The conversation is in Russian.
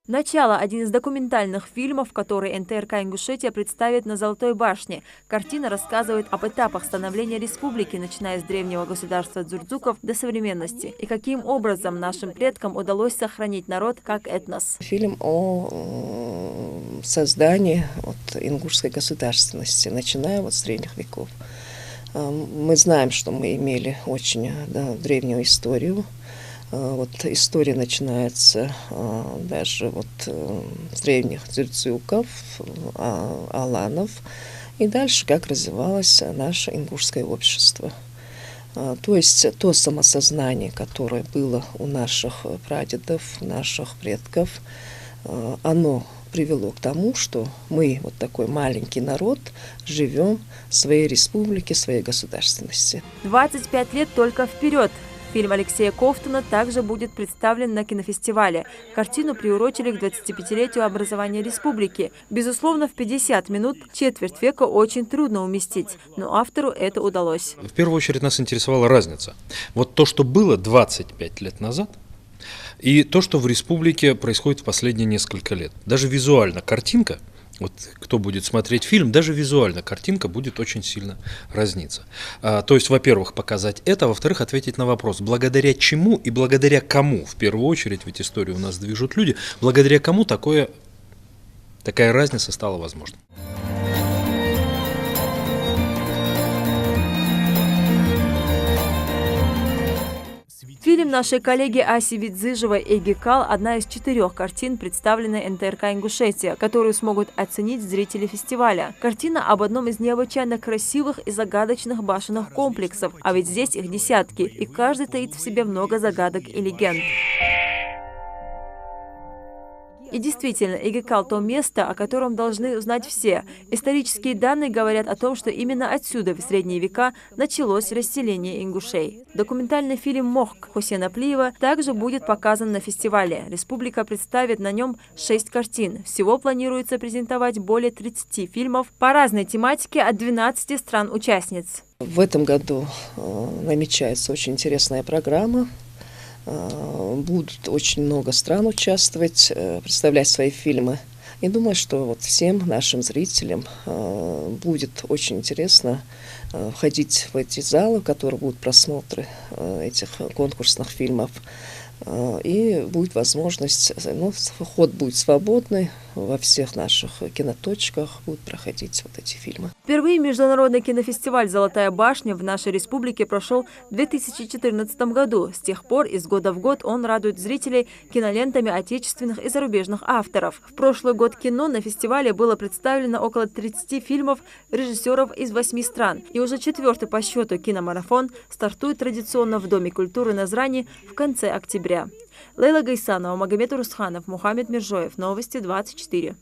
«Начало» – один из документальных фильмов, который НТРК Ингушетия представит на Золотой башне. Картина рассказывает об этапах становления республики, начиная с древнего государства дзурдзуков до современности, и каким образом нашим предкам удалось сохранить народ как этнос. Фильм о создании ингушской государственности, начиная с древних веков. Мы знаем, что мы имели очень древнюю историю. История начинается даже с древних дзурдзуков, аланов, и дальше как развивалось наше ингушское общество. То есть то самосознание, которое было у наших прадедов, наших предков, оно привело к тому, что мы, такой маленький народ, живем в своей республике, своей государственности. 25 лет только вперед! Фильм Алексея Ковтуна также будет представлен на кинофестивале. Картину приурочили к 25-летию образования республики. Безусловно, в 50 минут четверть века очень трудно уместить, но автору это удалось. В первую очередь нас интересовала разница. То, что было 25 лет назад, и то, что в республике происходит в последние несколько лет. Даже визуально картинка, кто будет смотреть фильм, даже визуально картинка будет очень сильно разниться. То есть, во-первых, показать это, во-вторых, ответить на вопрос, благодаря чему и благодаря кому, в первую очередь, ведь историю у нас движут люди, благодаря кому такая разница стала возможной. Фильм нашей коллеги Аси Видзыжевой «Эгикал» – одна из 4 картин, представленной НТРК Ингушетия, которую смогут оценить зрители фестиваля. Картина об одном из необычайно красивых и загадочных башенных комплексов, а ведь здесь их десятки, и каждый таит в себе много загадок и легенд. И действительно, Эгикал – то место, о котором должны узнать все. Исторические данные говорят о том, что именно отсюда в средние века началось расселение ингушей. Документальный фильм «Мохк» Хусена Плиева также будет показан на фестивале. Республика представит на нем 6 картин. Всего планируется презентовать более 30 фильмов по разной тематике от 12 стран-участниц. В этом году намечается очень интересная программа. Будут очень много стран участвовать, представлять свои фильмы. И думаю, что всем нашим зрителям будет очень интересно входить в эти залы, в которых будут просмотры этих конкурсных фильмов. И будет возможность, вход будет свободный, во всех наших киноточках будут проходить эти фильмы. Впервые международный кинофестиваль «Золотая башня» в нашей республике прошел в 2014 году. С тех пор из года в год он радует зрителей кинолентами отечественных и зарубежных авторов. В прошлый год кино на фестивале было представлено около 30 фильмов режиссеров из 8 стран. И уже 4-й по счету киномарафон стартует традиционно в Доме культуры Назрани в конце октября. Лейла Гайсанова, Магомед Урусханов, Мухаммед Миржоев. Новости 24.